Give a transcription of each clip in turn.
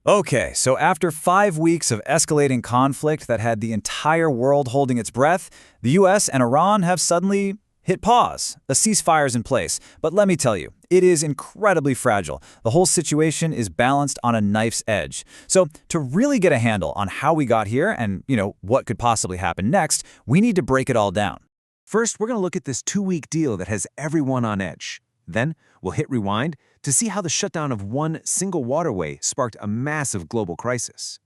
Okay, so after 5 weeks of escalating conflict that had the entire world holding its breath, the US and Iran have suddenly hit pause. A ceasefire is in place, but let me tell you, it is incredibly fragile. The whole situation is balanced on a knife's edge. So to really get a handle on how we got here and, what could possibly happen next, we need to break it all down. First, we're going to look at this 2-week deal that has everyone on edge. Then, we'll hit rewind to see how the shutdown of one single waterway sparked a massive global crisis.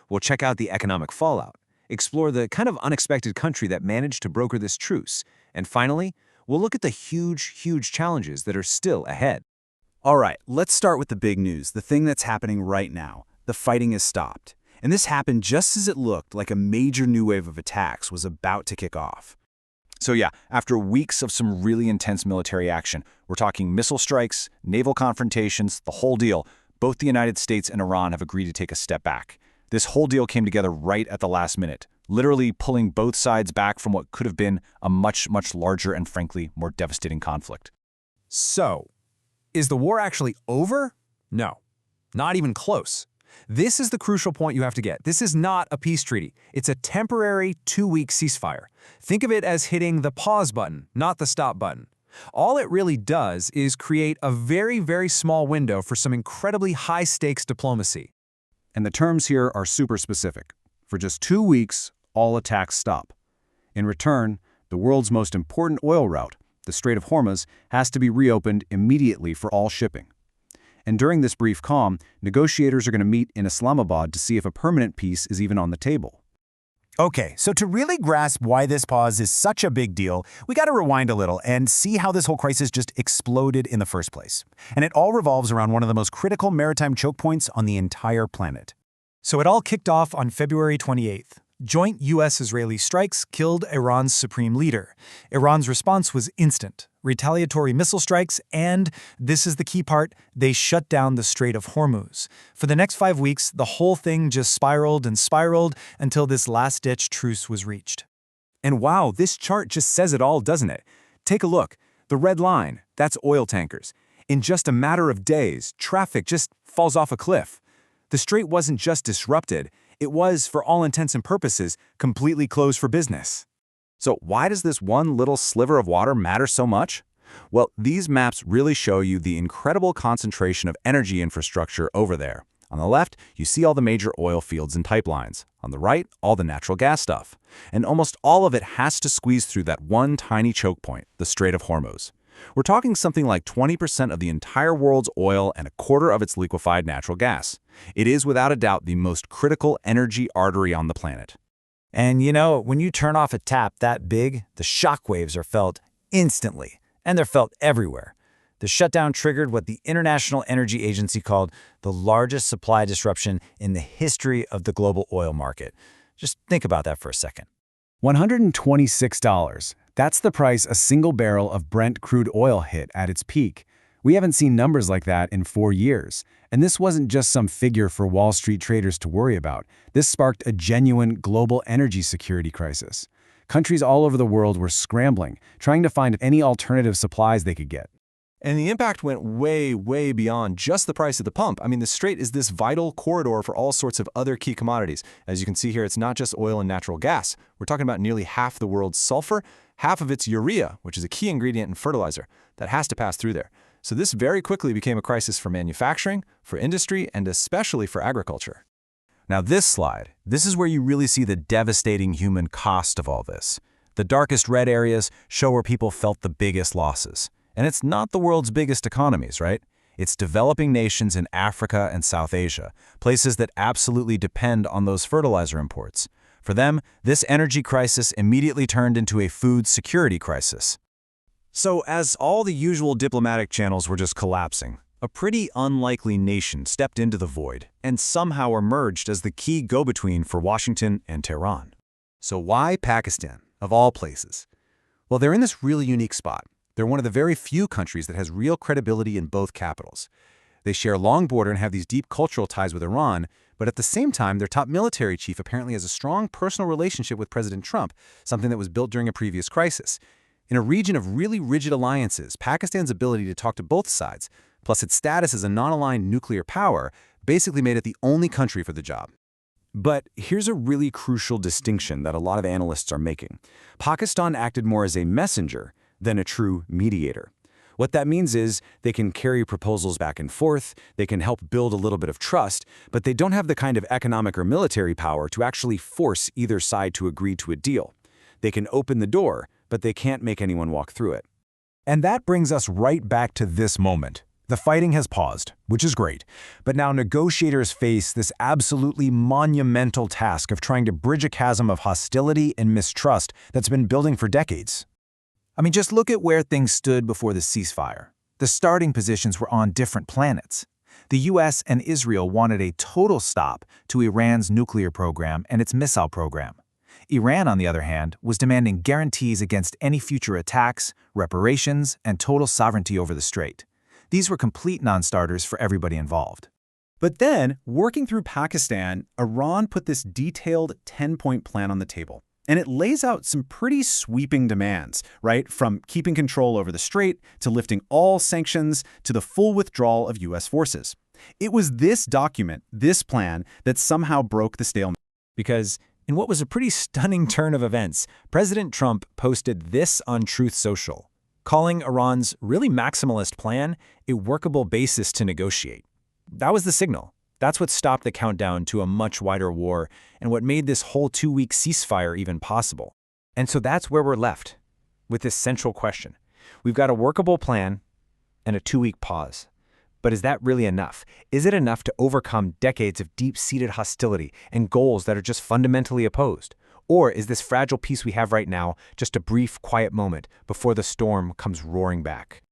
We'll check out the economic fallout, explore the kind of unexpected country that managed to broker this truce, and finally, we'll look at the huge challenges that are still ahead. All right, let's start with the big news, the thing that's happening right now. The fighting has stopped. And this happened just as it looked like a major new wave of attacks was about to kick off. So yeah, after weeks of some really intense military action, we're talking missile strikes, naval confrontations, the whole deal, both the United States and Iran have agreed to take a step back. This whole deal came together right at the last minute, literally pulling both sides back from what could have been a much larger and frankly more devastating conflict. So, is the war actually over? No, not even close. This is the crucial point you have to get. This is not a peace treaty. It's a temporary 2-week ceasefire. Think of it as hitting the pause button, not the stop button. All it really does is create a very small window for some incredibly high-stakes diplomacy. And the terms here are super specific. For just 2 weeks, all attacks stop. In return, the world's most important oil route, the Strait of Hormuz, has to be reopened immediately for all shipping. And during this brief calm, negotiators are going to meet in Islamabad to see if a permanent peace is even on the table. Okay, so to really grasp why this pause is such a big deal, we got to rewind a little and see how this whole crisis just exploded in the first place. And it all revolves around one of the most critical maritime choke points on the entire planet. So it all kicked off on February 28th. Joint U.S.-Israeli strikes killed Iran's supreme leader. Iran's response was instant. Retaliatory missile strikes and, this is the key part, they shut down the Strait of Hormuz. For the next 5 weeks, the whole thing just spiraled and spiraled until this last-ditch truce was reached. And wow, this chart just says it all, doesn't it? Take a look. The red line, that's oil tankers. In just a matter of days, traffic just falls off a cliff. The strait wasn't just disrupted, it was, for all intents and purposes, completely closed for business. So why does this one little sliver of water matter so much? Well, these maps really show you the incredible concentration of energy infrastructure over there. On the left, you see all the major oil fields and pipelines. On the right, all the natural gas stuff. And almost all of it has to squeeze through that one tiny choke point, the Strait of Hormuz. We're talking something like 20% of the entire world's oil and a quarter of its liquefied natural gas. It is without a doubt the most critical energy artery on the planet. And when you turn off a tap that big, the shock waves are felt instantly, and they're felt everywhere. The shutdown triggered what the International Energy Agency called the largest supply disruption in the history of the global oil market. Just think about that for a second. $126. That's the price a single barrel of Brent crude oil hit at its peak. We haven't seen numbers like that in 4 years. And this wasn't just some figure for Wall Street traders to worry about. This sparked a genuine global energy security crisis. Countries all over the world were scrambling, trying to find any alternative supplies they could get. And the impact went way beyond just the price at the pump. I mean, the strait is this vital corridor for all sorts of other key commodities. As you can see here, it's not just oil and natural gas. We're talking about nearly half the world's sulfur, half of its urea, which is a key ingredient in fertilizer, that has to pass through there. So this very quickly became a crisis for manufacturing, for industry, and especially for agriculture. Now this is where you really see the devastating human cost of all this. The darkest red areas show where people felt the biggest losses. And it's not the world's biggest economies, right? It's developing nations in Africa and South Asia, places that absolutely depend on those fertilizer imports. For them, this energy crisis immediately turned into a food security crisis. So as all the usual diplomatic channels were just collapsing, a pretty unlikely nation stepped into the void and somehow emerged as the key go-between for Washington and Tehran. So why Pakistan, of all places? Well, they're in this really unique spot. They're one of the very few countries that has real credibility in both capitals. They share a long border and have these deep cultural ties with Iran, but at the same time, their top military chief apparently has a strong personal relationship with President Trump, something that was built during a previous crisis. In a region of really rigid alliances, Pakistan's ability to talk to both sides, plus its status as a non-aligned nuclear power, basically made it the only country for the job. But here's a really crucial distinction that a lot of analysts are making. Pakistan acted more as a messenger than a true mediator. What that means is they can carry proposals back and forth, they can help build a little bit of trust, but they don't have the kind of economic or military power to actually force either side to agree to a deal. They can open the door, but they can't make anyone walk through it. And that brings us right back to this moment. The fighting has paused, which is great, but now negotiators face this absolutely monumental task of trying to bridge a chasm of hostility and mistrust that's been building for decades. I mean, just look at where things stood before the ceasefire. The starting positions were on different planets. The US and Israel wanted a total stop to Iran's nuclear program and its missile program. Iran, on the other hand, was demanding guarantees against any future attacks, reparations, and total sovereignty over the strait. These were complete non-starters for everybody involved. But then, working through Pakistan, Iran put this detailed 10-point plan on the table. And it lays out some pretty sweeping demands, right? From keeping control over the strait, to lifting all sanctions, to the full withdrawal of U.S. forces. It was this document, this plan, that somehow broke the stalemate. Because in what was a pretty stunning turn of events, President Trump posted this on Truth Social, calling Iran's really maximalist plan a workable basis to negotiate. That was the signal. That's what stopped the countdown to a much wider war and what made this whole 2-week ceasefire even possible. And so that's where we're left, with this central question. We've got a workable plan and a 2-week pause. But is that really enough? Is it enough to overcome decades of deep-seated hostility and goals that are just fundamentally opposed? Or is this fragile peace we have right now just a brief, quiet moment before the storm comes roaring back?